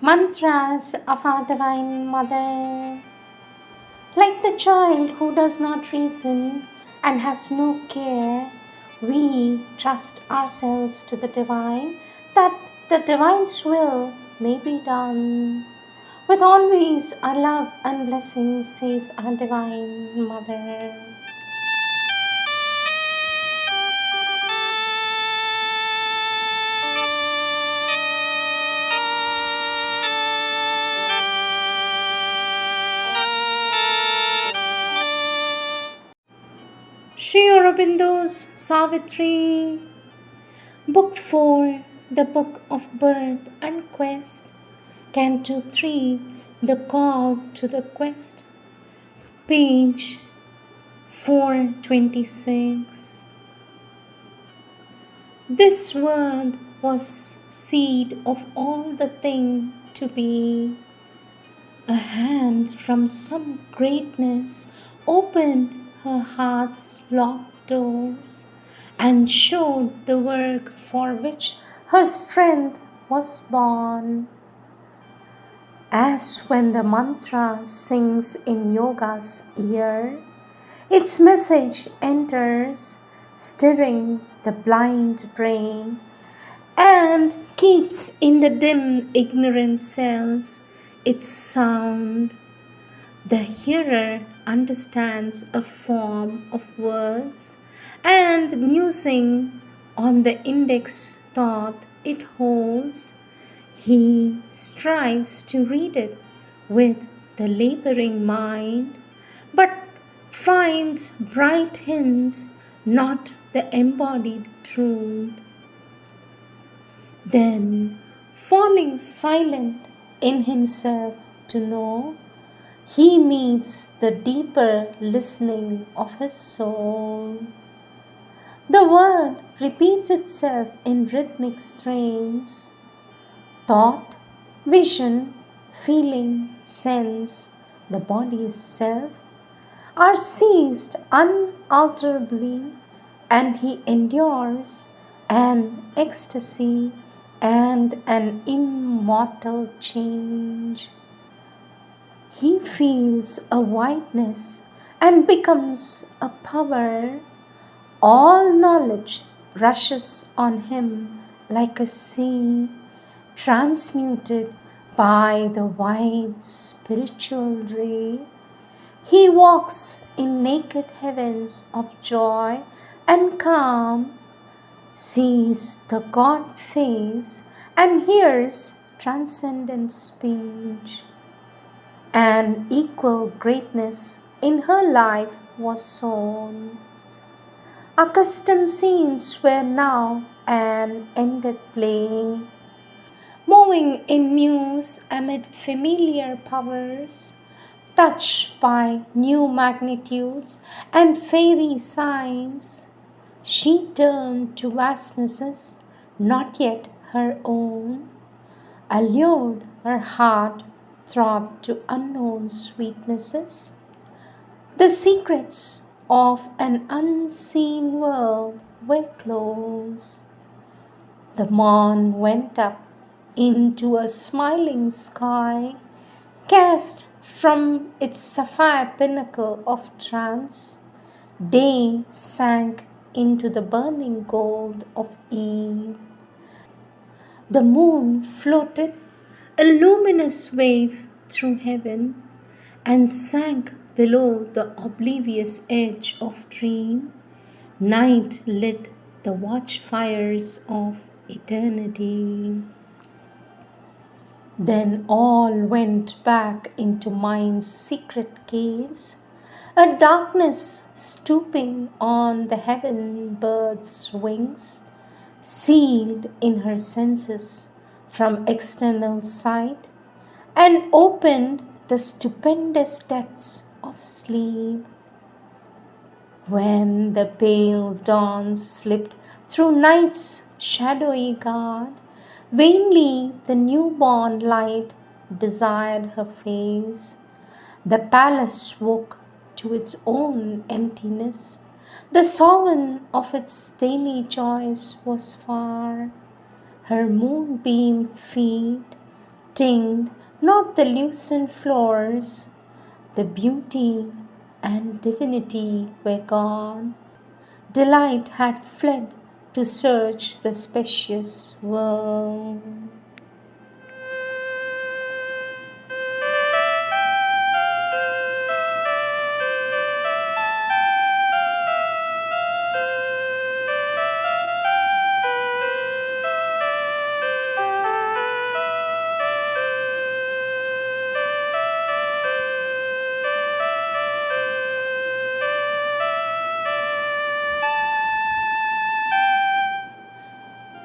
Mantras of our Divine Mother. Like the child who does not reason and has no care, we trust ourselves to the Divine that the Divine's will may be done. With always our love and blessing, says our Divine Mother. Sri Aurobindo's Savitri, Book 4, The Book of Birth and Quest, Canto 3, The Call to the Quest, page 426. This word was seed of all the thing to be. A hand from some greatness opened her heart's locked doors and showed the work for which her strength was born. As when the mantra sings in yoga's ear, its message enters, stirring the blind brain, and keeps in the dim ignorant cells its sound. The hearer understands a form of words, and musing on the index thought it holds, he strives to read it with the laboring mind, but finds bright hints, not the embodied truth. Then, falling silent in himself to know, he meets the deeper listening of his soul. The word repeats itself in rhythmic strains. Thought, vision, feeling, sense, the body's self, are seized unalterably, and he endures an ecstasy and an immortal change. He feels a whiteness and becomes a power. All knowledge rushes on him like a sea, transmuted by the wide spiritual ray. He walks in naked heavens of joy and calm, sees the God face, and hears transcendent speech. An equal greatness in her life was sown. Accustomed scenes were now an ended play. Moving in muse amid familiar powers, touched by new magnitudes and fairy signs, she turned to vastnesses not yet her own. Allured, her heart throbbed to unknown sweetnesses. The secrets of an unseen world were close. The morn went up into a smiling sky, cast from its sapphire pinnacle of trance. Day sank into the burning gold of eve. The moon floated, a luminous wave, through heaven, and sank below the oblivious edge of dream. Night lit the watchfires of eternity. Then all went back into mind's secret caves, a darkness stooping on the heaven bird's wings, sealed in her senses from external sight, and opened the stupendous depths of sleep. When the pale dawn slipped through night's shadowy guard, vainly the newborn light desired her face. The palace woke to its own emptiness. The sovereign of its daily joys was far. Her moonbeam feet obtained not the lucent floors, the beauty and divinity were gone. Delight had fled to search the spacious world.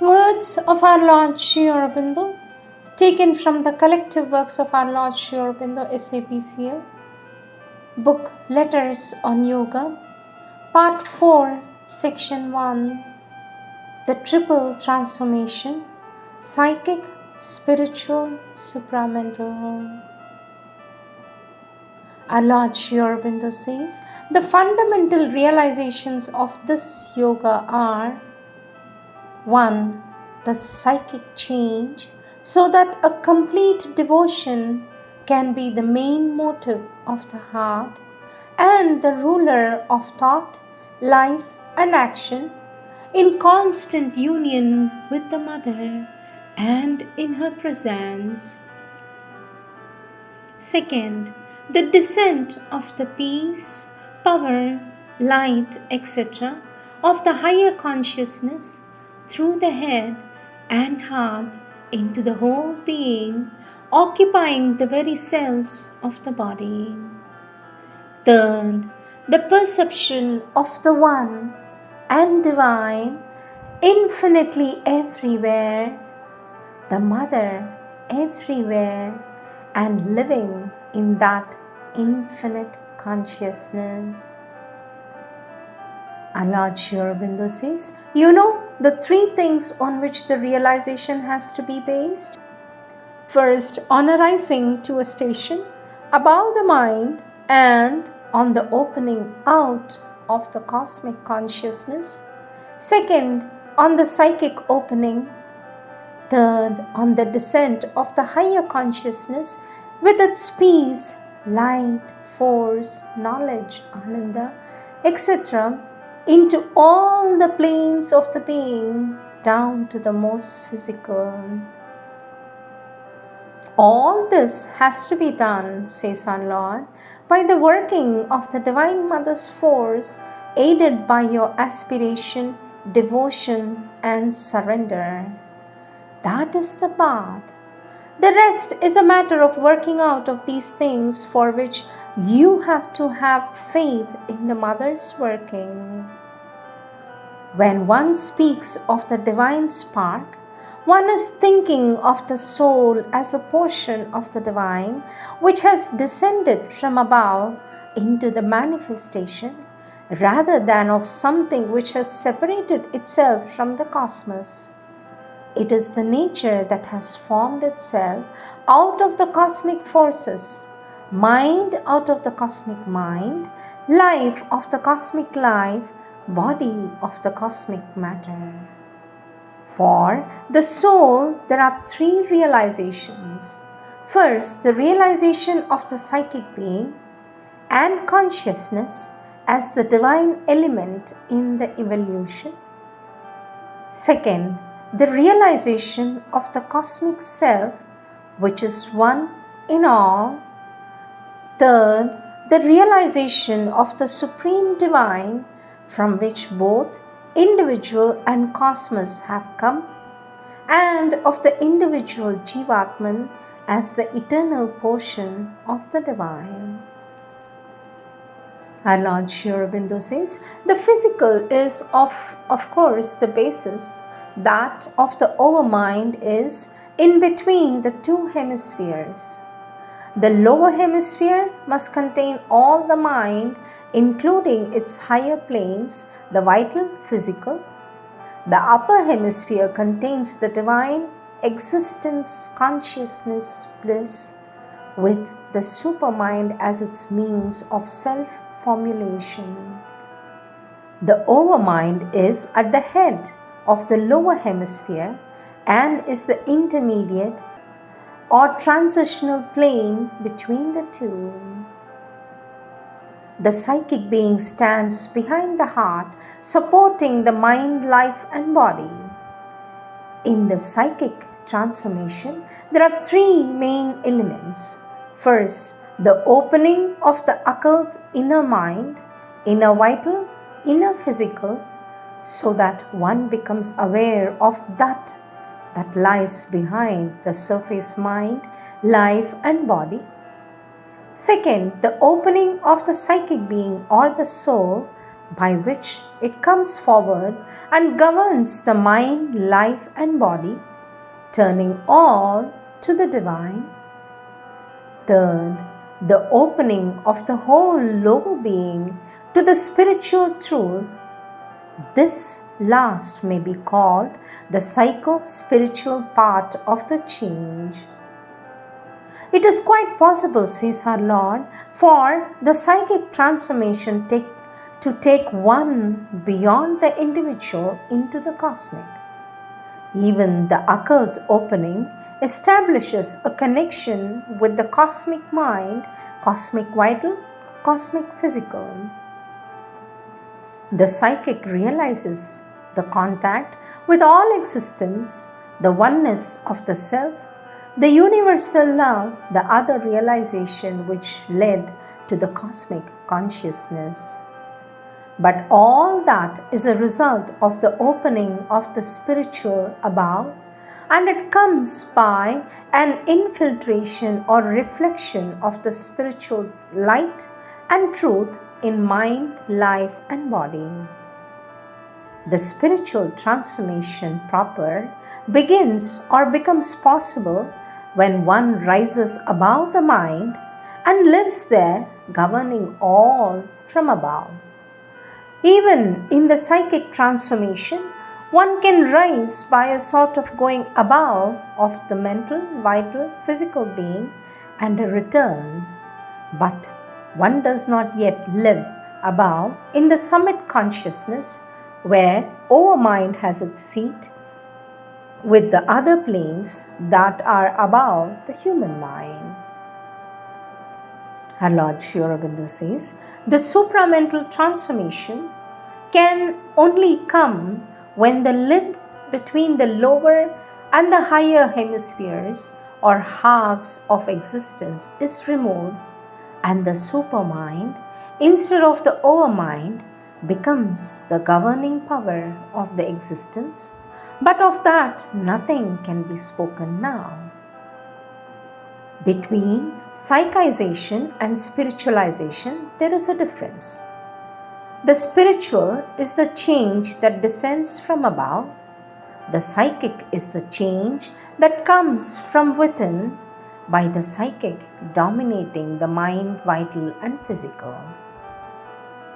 Words of our Lord Sri Aurobindo, taken from the collective works of our Lord Sri Aurobindo, SAPCL, book Letters on Yoga, Part 4, Section 1, The Triple Transformation, Psychic, Spiritual, Supramental. Our Lord Sri Aurobindo says, the fundamental realizations of this yoga are 1. The psychic change, so that a complete devotion can be the main motive of the heart and the ruler of thought, life, and action, in constant union with the Mother and in her presence. Second, the descent of the peace, power, light, etc. of the higher consciousness through the head and heart into the whole being, occupying the very cells of the body. Third, the perception of the One and Divine infinitely everywhere, the Mother everywhere, and living in that infinite consciousness. Our Lord Sri Aurobindo says, you know the three things on which the realization has to be based? First, on arising to a station above the mind and on the opening out of the cosmic consciousness. Second, on the psychic opening. Third, on the descent of the higher consciousness with its peace, light, force, knowledge, ananda, etc., into all the planes of the being, down to the most physical. All this has to be done, says our Lord, by the working of the Divine Mother's force, aided by your aspiration, devotion, and surrender. That is the path. The rest is a matter of working out of these things, for which you have to have faith in the Mother's working. When one speaks of the divine spark, one is thinking of the soul as a portion of the divine which has descended from above into the manifestation, rather than of something which has separated itself from the cosmos. It is the nature that has formed itself out of the cosmic forces, mind out of the cosmic mind, life of the cosmic life, body of the cosmic matter. For the soul, there are three realizations. First, the realization of the psychic being and consciousness as the divine element in the evolution. Second, the realization of the cosmic self, which is one in all. Third, the realization of the supreme divine, from which both individual and cosmos have come, and of the individual Jivatman as the eternal portion of the divine. Our Lord Sri Aurobindo says, the physical is of course the basis. That of the overmind is in between the two hemispheres. The lower hemisphere must contain all the mind, including its higher planes, the vital physical. The upper hemisphere contains the divine existence, consciousness, bliss, with the supermind as its means of self-formulation. The overmind is at the head of the lower hemisphere and is the intermediate or transitional plane between the two. The psychic being stands behind the heart, supporting the mind, life, and body. In the psychic transformation, there are three main elements. First, the opening of the occult inner mind, inner vital, inner physical, so that one becomes aware of that lies behind the surface mind, life, and body. Second, the opening of the psychic being or the soul, by which it comes forward and governs the mind, life, and body, turning all to the divine. Third, the opening of the whole lower being to the spiritual truth. This last may be called the psycho-spiritual part of the change. It is quite possible, says our Lord, for the psychic transformation to take one beyond the individual into the cosmic. Even the occult opening establishes a connection with the cosmic mind, cosmic vital, cosmic physical. The psychic realizes the contact with all existence, the oneness of the self, the universal love, the other realization which led to the cosmic consciousness. But all that is a result of the opening of the spiritual above, and it comes by an infiltration or reflection of the spiritual light and truth in mind, life, and body. The spiritual transformation proper begins or becomes possible when one rises above the mind and lives there, governing all from above. Even in the psychic transformation, one can rise by a sort of going above of the mental, vital, physical being and a return. But one does not yet live above in the summit consciousness where overmind has its seat with the other planes that are above the human mind. Our Lord Aurobindo says, the supramental transformation can only come when the lid between the lower and the higher hemispheres or halves of existence is removed, and the supermind, instead of the overmind, becomes the governing power of the existence. But of that nothing can be spoken now. Between psychization and spiritualization, there is a difference. The spiritual is the change that descends from above. The psychic is the change that comes from within by the psychic dominating the mind, vital, and physical.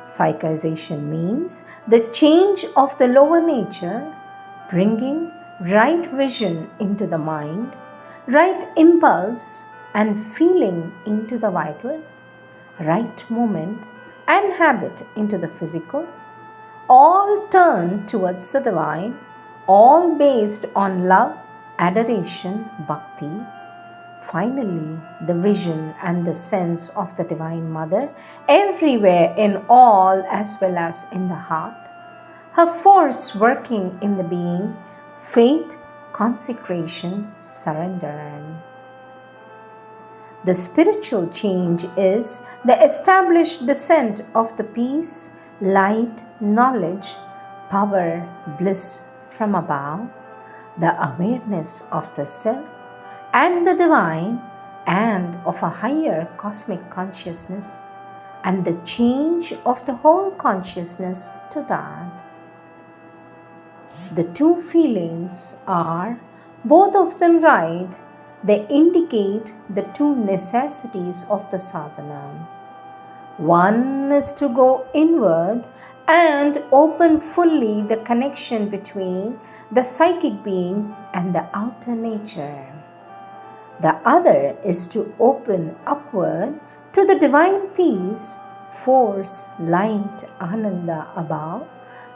Psychization means the change of the lower nature, bringing right vision into the mind, right impulse and feeling into the vital, right movement and habit into the physical, all turned towards the divine, all based on love, adoration, bhakti. Finally, the vision and the sense of the Divine Mother everywhere in all as well as in the heart, her force working in the being, faith, consecration, surrender. The spiritual change is the established descent of the peace, light, knowledge, power, bliss from above, the awareness of the self and the divine and of a higher cosmic consciousness, and the change of the whole consciousness to that. The two feelings are both of them right. They indicate the two necessities of the sadhana. One is to go inward and open fully the connection between the psychic being and the outer nature. The other is to open upward to the divine peace, force, light, ananda above,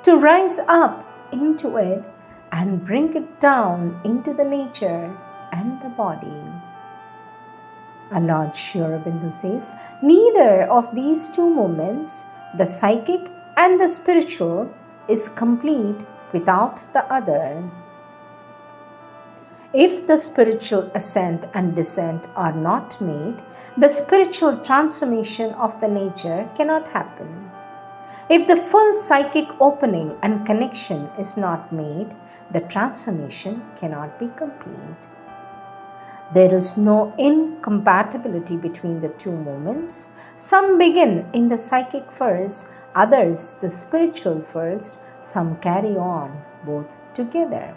to rise up into it and bring it down into the nature and the body. Lord Sri Aurobindo says, neither of these two moments, the psychic and the spiritual, is complete without the other. If the spiritual ascent and descent are not made, the spiritual transformation of the nature cannot happen. If the full psychic opening and connection is not made, the transformation cannot be complete. There is no incompatibility between the two moments. Some begin in the psychic first, others the spiritual first, some carry on both together.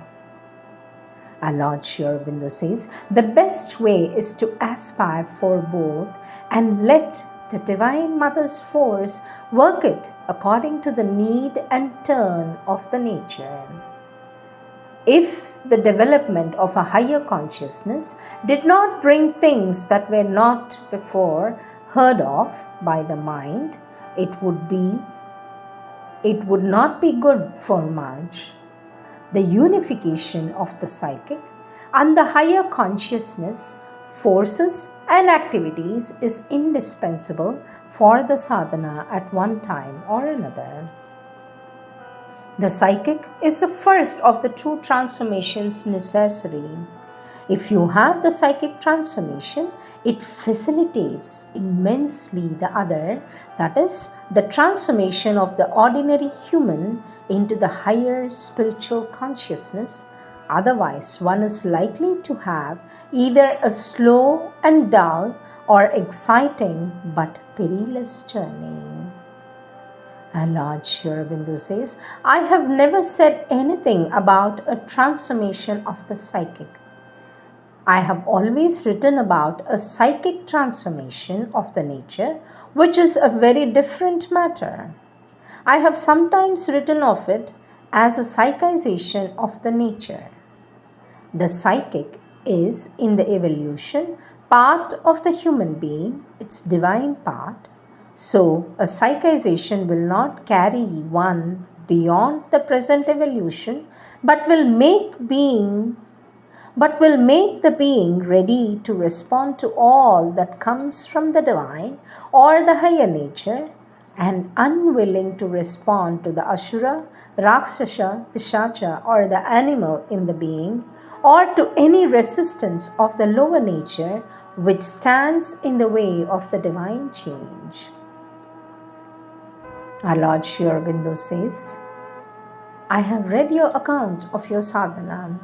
Our Lord Sri Aurobindo says, the best way is to aspire for both and let the Divine Mother's force work it according to the need and turn of the nature. If the development of a higher consciousness did not bring things that were not before heard of by the mind, it would not be good for much. The unification of the psychic and the higher consciousness, forces and activities is indispensable for the sadhana at one time or another. The psychic is the first of the two transformations necessary. If you have the psychic transformation, it facilitates immensely the other, that is, the transformation of the ordinary human into the higher spiritual consciousness. Otherwise, one is likely to have either a slow and dull or exciting but perilous journey. And Lord Sri Aurobindo says, I have never said anything about a transformation of the psychic. I have always written about a psychic transformation of the nature, which is a very different matter. I have sometimes written of it as a psychization of the nature. The psychic is, in the evolution, part of the human being, its divine part. So, a psychization will not carry one beyond the present evolution, but will make the being ready to respond to all that comes from the divine or the higher nature, and unwilling to respond to the Ashura, Rakshasa, Pishacha, or the animal in the being, or to any resistance of the lower nature which stands in the way of the divine change. Our Lord Sri Aurobindo says, I have read your account of your sadhana.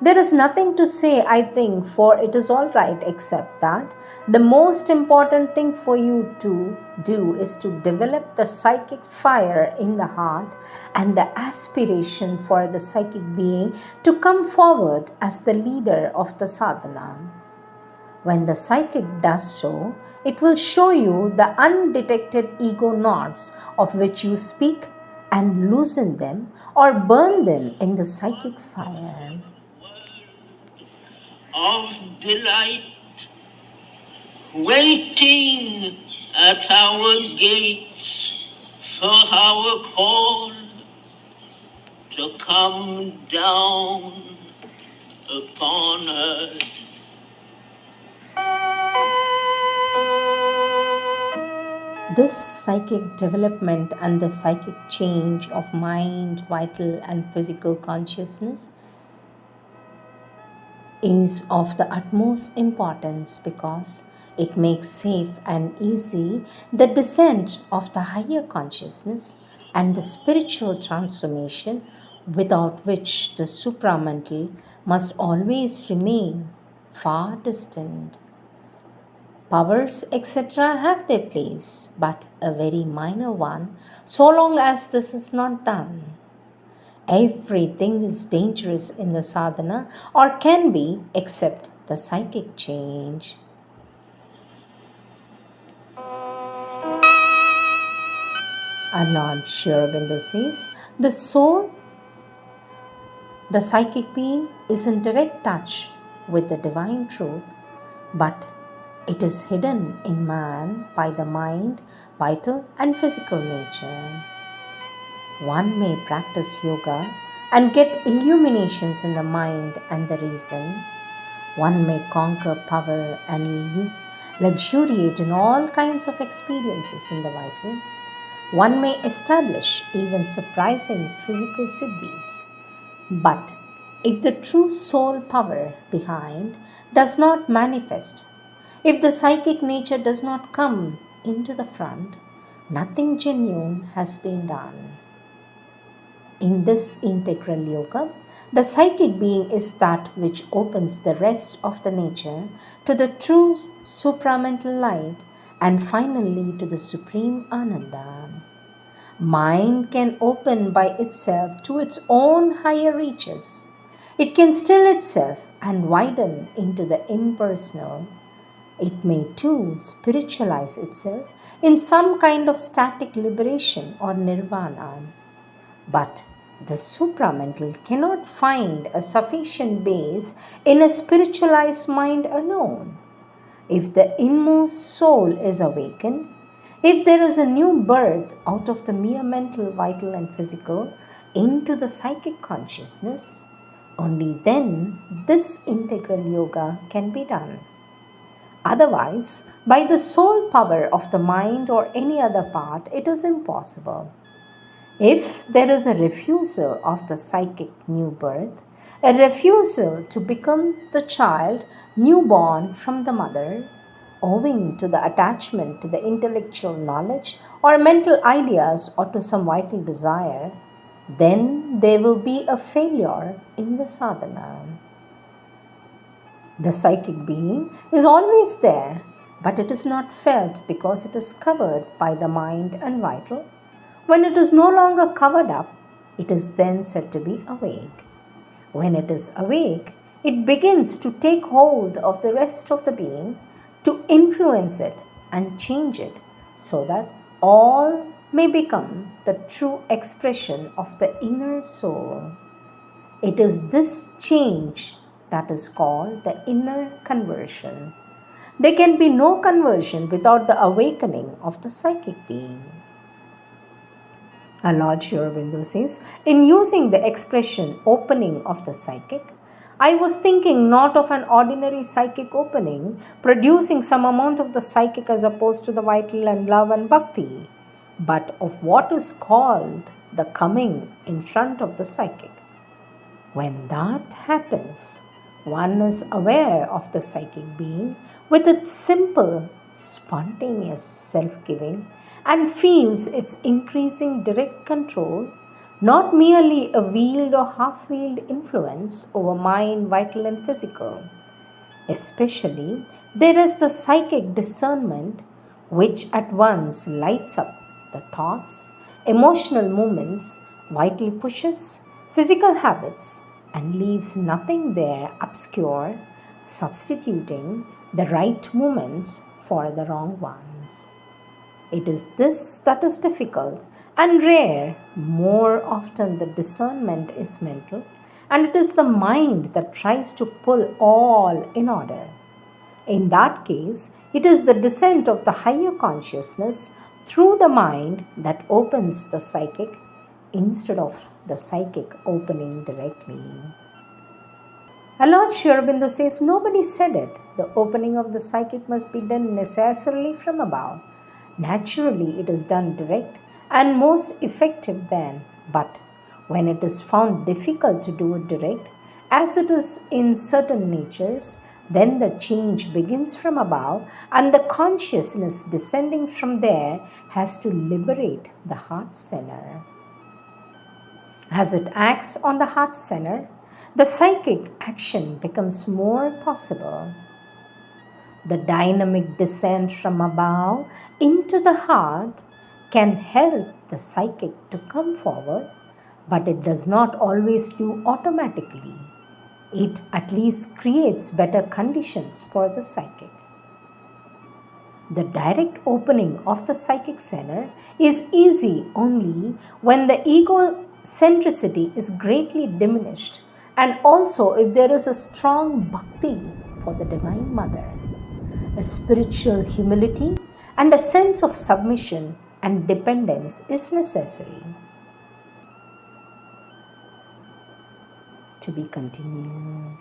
There is nothing to say, I think, for it is all right, except that the most important thing for you to do is to develop the psychic fire in the heart and the aspiration for the psychic being to come forward as the leader of the sadhana. When the psychic does so, it will show you the undetected ego knots of which you speak and loosen them or burn them in the psychic fire. Of delight, waiting at our gates for our call to come down upon us. This psychic development and the psychic change of mind, vital and physical consciousness is of the utmost importance because it makes safe and easy the descent of the higher consciousness and the spiritual transformation, without which the supramental must always remain far distant. Powers, etc., have their place, but a very minor one, so long as this is not done. Everything is dangerous in the sadhana, or can be, except the psychic change. Our Lord Sri Aurobindo says, the soul, the psychic being, is in direct touch with the divine truth, but it is hidden in man by the mind, vital and physical nature. One may practice yoga and get illuminations in the mind and the reason. One may conquer power and luxuriate in all kinds of experiences in the vital. One may establish even surprising physical siddhis. But if the true soul power behind does not manifest, if the psychic nature does not come into the front, nothing genuine has been done. In this integral yoga, the psychic being is that which opens the rest of the nature to the true supramental light and finally to the supreme Ananda. Mind can open by itself to its own higher reaches. It can still itself and widen into the impersonal. It may too spiritualize itself in some kind of static liberation or nirvana. But the supramental cannot find a sufficient base in a spiritualized mind alone. If the inmost soul is awakened, if there is a new birth out of the mere mental, vital, and physical into the psychic consciousness, only then this integral yoga can be done. Otherwise, by the sole power of the mind or any other part, it is impossible. If there is a refusal of the psychic new birth, a refusal to become the child newborn from the mother, owing to the attachment to the intellectual knowledge or mental ideas or to some vital desire, then there will be a failure in the sadhana. The psychic being is always there, but it is not felt because it is covered by the mind and vital. When it is no longer covered up, it is then said to be awake. When it is awake, it begins to take hold of the rest of the being, to influence it and change it so that all may become the true expression of the inner soul. It is this change that is called the inner conversion. There can be no conversion without the awakening of the psychic being. Our Lord Aurobindo says, in using the expression opening of the psychic, I was thinking not of an ordinary psychic opening, producing some amount of the psychic as opposed to the vital and love and bhakti, but of what is called the coming in front of the psychic. When that happens, one is aware of the psychic being with its simple, spontaneous self-giving and feels its increasing direct control, not merely a veiled or half-veiled influence over mind, vital and physical. Especially, there is the psychic discernment which at once lights up the thoughts, emotional movements, vital pushes, physical habits, and leaves nothing there obscure, substituting the right movements for the wrong ones. It is this that is difficult and rare. More often, the discernment is mental, and it is the mind that tries to pull all in order. In that case, it is the descent of the higher consciousness through the mind that opens the psychic instead of the psychic opening directly. Our Lord Aurobindo says nobody said it. The opening of the psychic must be done necessarily from above. Naturally, it is done direct and most effective then. But when it is found difficult to do it direct, as it is in certain natures, then the change begins from above, and the consciousness descending from there has to liberate the heart center. As it acts on the heart center, the psychic action becomes more possible. The dynamic descent from above into the heart can help the psychic to come forward, but it does not always do automatically. It at least creates better conditions for the psychic. The direct opening of the psychic center is easy only when the egocentricity is greatly diminished, and also if there is a strong bhakti for the Divine Mother. A spiritual humility and a sense of submission and dependence is necessary. To be continued.